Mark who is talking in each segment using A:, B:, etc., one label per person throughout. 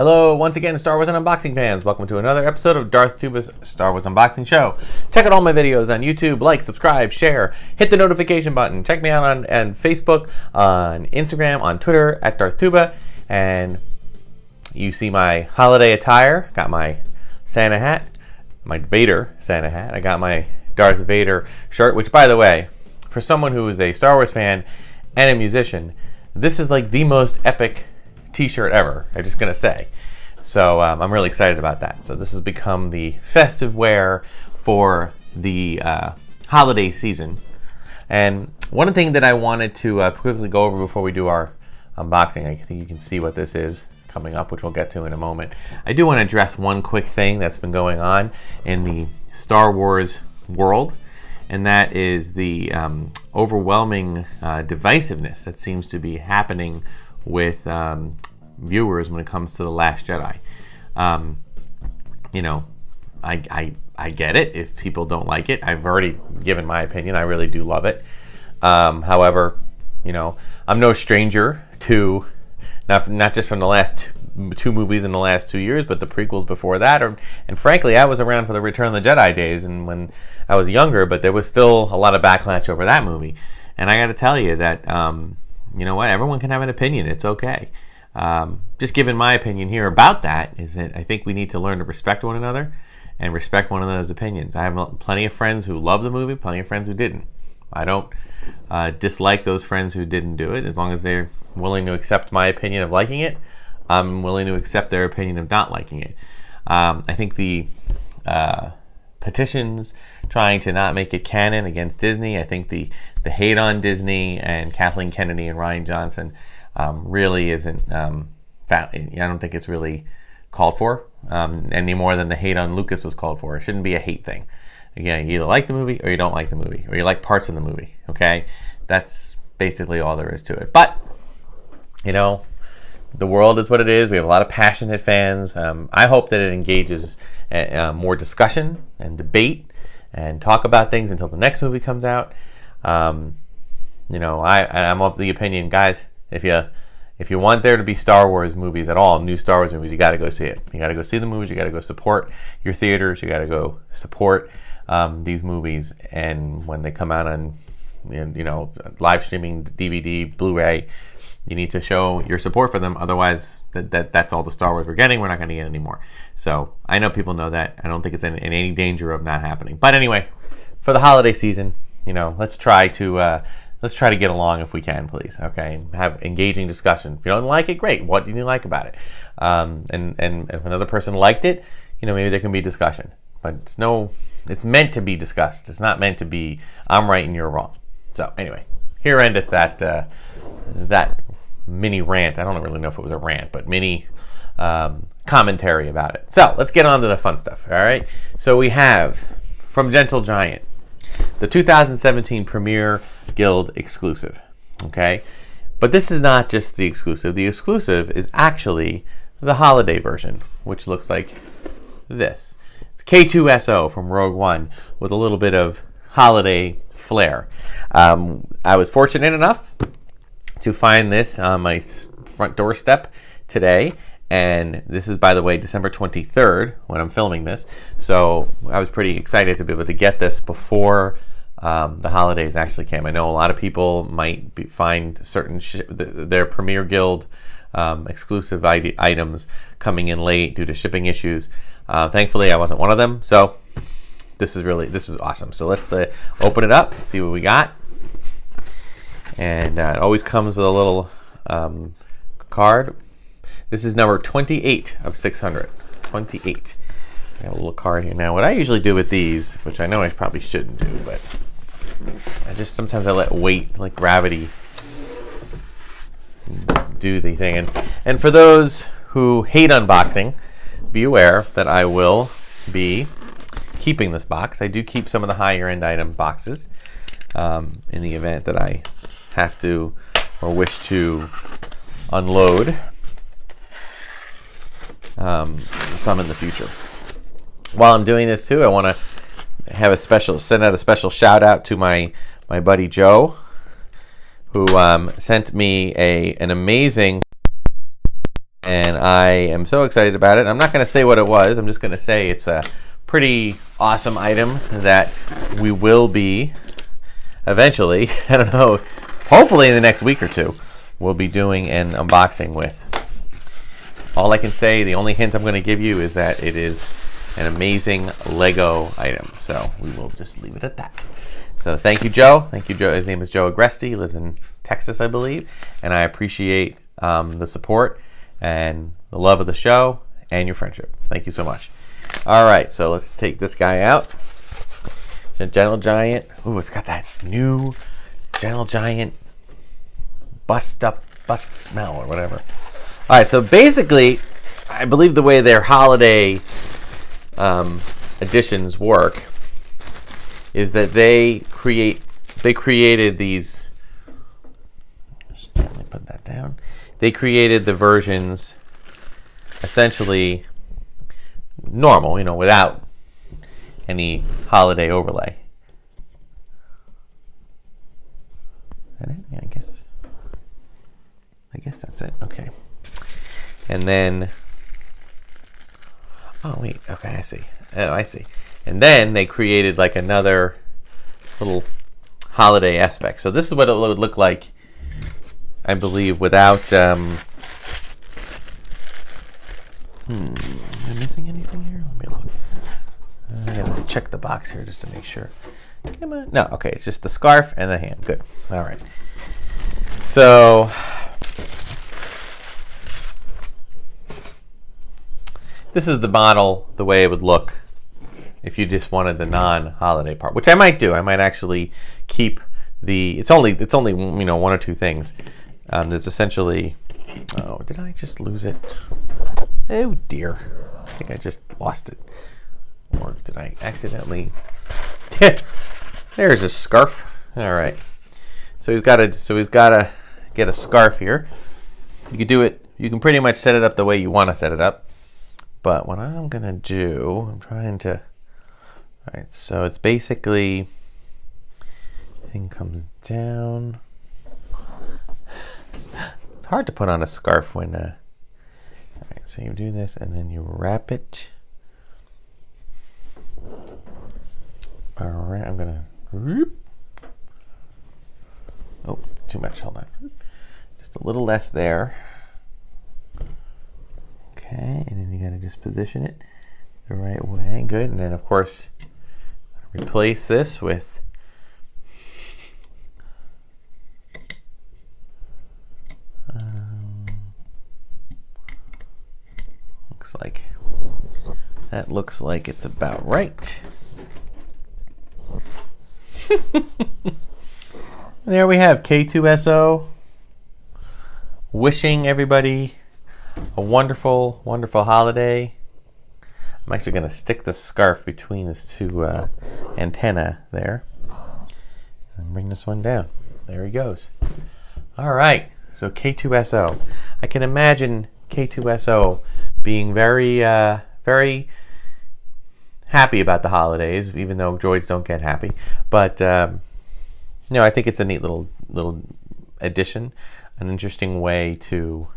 A: Hello, once again, Star Wars and Unboxing fans. Welcome to another episode of Darth Tuba's Star Wars Unboxing Show. Check out all my videos on YouTube. Like, subscribe, share, hit the notification button. Check me out on Facebook, on Instagram, on Twitter, at Darth Tuba. And you see my holiday attire. Got my Santa hat, my Vader Santa hat. I got my Darth Vader shirt, which, by the way, for someone who is a Star Wars fan and a musician, this is like the most epic t-shirt ever, I'm just gonna say. So I'm really excited about that. So this has become the festive wear for the holiday season. And one thing that I wanted to quickly go over before we do our unboxing, I think you can see what this is coming up, which we'll get to in a moment. I do want to address one quick thing that's been going on in the Star Wars world, and that is the overwhelming divisiveness that seems to be happening with viewers when it comes to The Last Jedi. You know, I get it if people don't like it. I've already given my opinion. I really do love it. However, you know, I'm no stranger to not just from the last two movies in the last 2 years, but the prequels before that. And frankly, I was around for the Return of the Jedi days, and when I was younger, but there was still a lot of backlash over that movie. And I got to tell you that you know what? Everyone can have an opinion. It's okay. Just giving my opinion here about that is that I think we need to learn to respect one another and respect one another's opinions. I have plenty of friends who love the movie, plenty of friends who didn't. I don't dislike those friends who didn't do it. As long as they're willing to accept my opinion of liking it, I'm willing to accept their opinion of not liking it. I think the petitions trying to not make it canon against Disney, I think the hate on Disney and Kathleen Kennedy and Rian Johnson really isn't, I don't think it's really called for any more than the hate on Lucas was called for. It shouldn't be a hate thing. Again, you either like the movie or you don't like the movie, or you like parts of the movie, okay? That's basically all there is to it. But, you know, the world is what it is. We have a lot of passionate fans. I hope that it engages more discussion and debate and talk about things until the next movie comes out. You know, I'm of the opinion, guys, if you want there to be Star Wars movies at all, new Star Wars movies, you got to go see it. You got to go see the movies. You got to go support your theaters. You got to go support these movies. And when they come out on, you know, live streaming, DVD, Blu-ray, you need to show your support for them. Otherwise, that's all the Star Wars we're getting. We're not going to get any more. So I know people know that. I don't think it's in any danger of not happening. But anyway, for the holiday season, you know, let's try to get along if we can, please. Okay, and have engaging discussion. If you don't like it, great. What did you like about it? And if another person liked it, you know, maybe there can be discussion. But it's meant to be discussed. It's not meant to be I'm right and you're wrong. So anyway, here endeth that mini rant. I don't really know if it was a rant, but mini commentary about it. So let's get on to the fun stuff. All right. So we have from Gentle Giant the 2017 Premier Guild exclusive. Okay, but this is not just the exclusive. The exclusive is actually the holiday version, which looks like this. It's K2SO from Rogue One with a little bit of holiday flair. I was fortunate enough to find this on my front doorstep today, and this is, by the way, December 23rd when I'm filming this. So I was pretty excited to be able to get this before the holidays actually came. I know a lot of people might find certain their Premier Guild exclusive items coming in late due to shipping issues. Thankfully, I wasn't one of them. So this is awesome. So let's open it up and see what we got. And it always comes with a little card. This is number 28 of 600. 28. I got a little card here. Now, what I usually do with these, which I know I probably shouldn't do, but sometimes I let weight, like gravity, do the thing. And for those who hate unboxing, be aware that I will be keeping this box. I do keep some of the higher end item boxes in the event that I have to or wish to unload some in the future. While I'm doing this too, I want to have send out a special shout out to my buddy Joe, who sent me an amazing and I am so excited about it. I'm not going to say what it was. I'm just going to say it's a pretty awesome item that we will be eventually, I don't know, hopefully in the next week or two, we'll be doing an unboxing with. All I can say, the only hint I'm going to give you is that it is an amazing Lego item. So we will just leave it at that. So thank you, Joe. Thank you, Joe. His name is Joe Agresti. He lives in Texas, I believe. And I appreciate the support and the love of the show and your friendship. Thank you so much. All right, so let's take this guy out. The Gentle Giant. Ooh, it's got that new Gentle Giant bust smell or whatever. All right, so basically, I believe the way their holiday editions work is that they created these. Just gently put that down. They created the versions essentially normal, without any holiday overlay. Is that it? Yeah, I guess that's it. Okay. And then, oh wait, okay, I see. Oh, I see. And then they created like another little holiday aspect. So this is what it would look like, I believe, without. Am I missing anything here? Let me look. I gotta check the box here just to make sure. Come on. No, okay, it's just the scarf and the hand. Good. All right. So. This is the model, the way it would look if you just wanted the non-holiday part, which I might do. I might actually keep the. It's only one or two things. There's essentially. Oh, did I just lose it? Oh dear, I think I just lost it, or did I accidentally? There's a scarf. All right, so he's got to get a scarf here. You can do it. You can pretty much set it up the way you want to set it up. But what I'm going to do, I'm trying to, all right, so it's basically, thing comes down. It's hard to put on a scarf when, all right, so you do this and then you wrap it. All right, I'm going to, oh, too much, hold on. Just a little less there. Okay, and then you gotta just position it the right way. Good, and then of course, replace this with looks like it's about right. There we have K2SO. Wishing everybody a wonderful, wonderful holiday. I'm actually going to stick the scarf between these two antenna there and bring this one down. There he goes. All right, so K2SO. I can imagine K2SO being very, very happy about the holidays, even though droids don't get happy. But I think it's a neat little addition, an interesting way to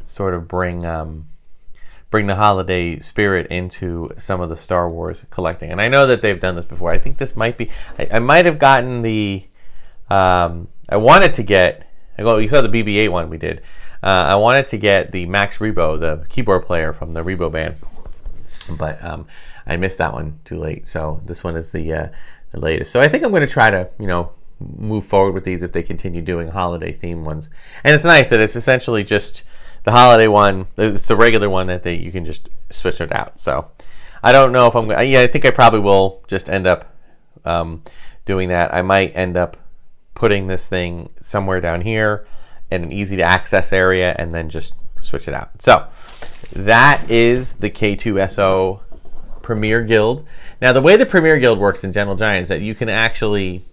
A: sort of bring the holiday spirit into some of the Star Wars collecting. And I know that they've done this before. I think this might be, I might have gotten the, I wanted to get, you saw the BB-8 one we did. I wanted to get the Max Rebo, the keyboard player from the Rebo band, but I missed that one too late. So this one is the latest. So I think I'm going to try to, move forward with these if they continue doing holiday themed ones. And it's nice that it's essentially just the holiday one. It's a regular one that you can just switch it out. So I don't know if I'm going to, I think I probably will just end up doing that. I might end up putting this thing somewhere down here in an easy to access area and then just switch it out. So that is the K2SO Premier Guild. Now the way the Premier Guild works in Gentle Giant is that you can actually,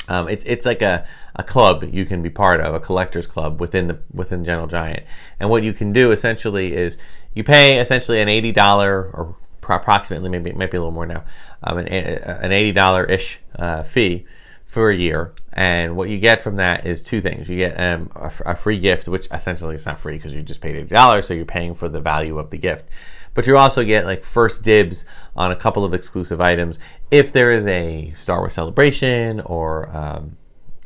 A: it's like a club you can be part of, a collector's club within Gentle Giant. And what you can do essentially is you pay essentially an $80 or approximately, maybe it might be a little more now, an $80-ish fee for a year, and what you get from that is two things. You get a free gift, which essentially is not free because you just paid $80, so you're paying for the value of the gift. But you also get like first dibs on a couple of exclusive items if there is a Star Wars celebration or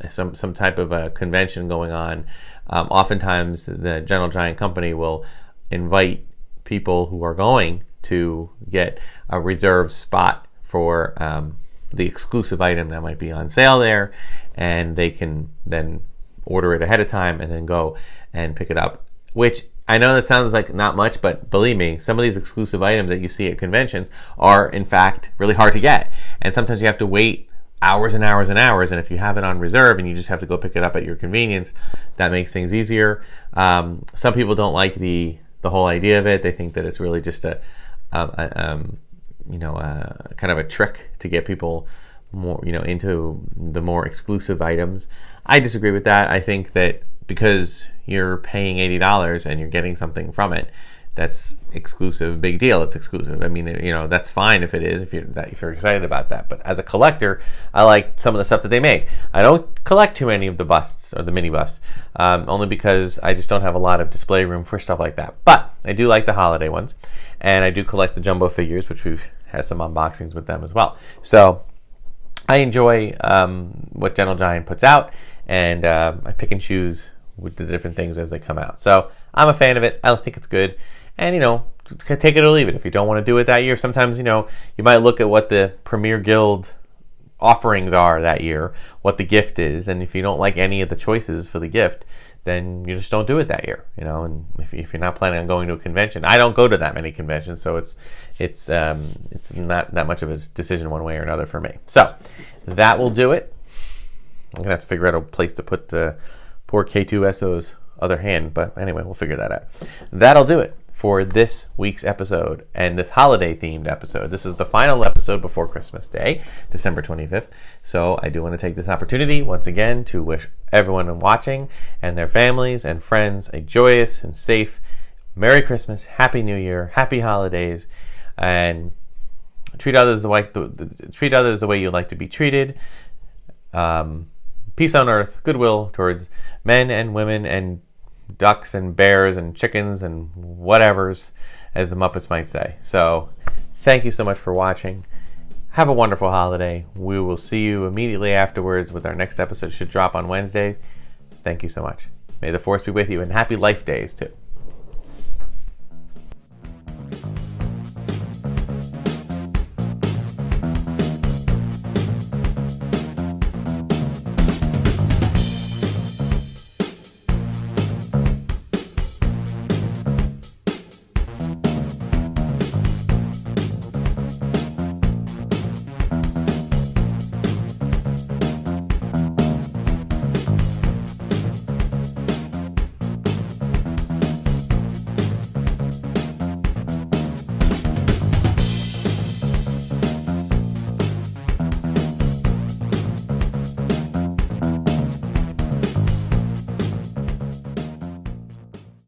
A: some type of a convention going on. Oftentimes, the Gentle Giant Company will invite people who are going to get a reserved spot for the exclusive item that might be on sale there, and they can then order it ahead of time and then go and pick it up. Which I know that sounds like not much, but believe me, some of these exclusive items that you see at conventions are in fact really hard to get, and sometimes you have to wait hours and hours and hours, and if you have it on reserve and you just have to go pick it up at your convenience, that makes things easier. Some people don't like the whole idea of it. They think that it's really just a kind of a trick to get people more, into the more exclusive items. I disagree with that. I think that because you're paying $80 and you're getting something from it that's exclusive, big deal. It's exclusive. I mean, that's fine if it is, if you're excited about that. But as a collector, I like some of the stuff that they make. I don't collect too many of the busts or the mini busts, only because I just don't have a lot of display room for stuff like that. But I do like the holiday ones, and I do collect the jumbo figures, which we've had some unboxings with them as well. So I enjoy what Gentle Giant puts out, and I pick and choose with the different things as they come out. So I'm a fan of it. I think it's good. And, take it or leave it. If you don't want to do it that year, sometimes, you might look at what the Premier Guild offerings are that year, what the gift is. And if you don't like any of the choices for the gift, then you just don't do it that year, And if you're not planning on going to a convention, I don't go to that many conventions, so it's not that much of a decision one way or another for me. So that will do it. I'm gonna have to figure out a place to put the poor K2SO's other hand, but anyway, we'll figure that out. That'll do it for this week's episode and this holiday themed episode. This is the final episode before Christmas Day, December 25th. So I do want to take this opportunity once again to wish everyone watching and their families and friends a joyous and safe Merry Christmas, Happy New Year, Happy Holidays, and treat others the way you'd like to be treated. Peace on earth, goodwill towards men and women and ducks and bears and chickens and whatevers, as the Muppets might say. So thank you so much for watching. Have a wonderful holiday. We will see you immediately afterwards with our next episode. Should drop on Wednesday. Thank you so much. May the force be with you, and happy Life Days too.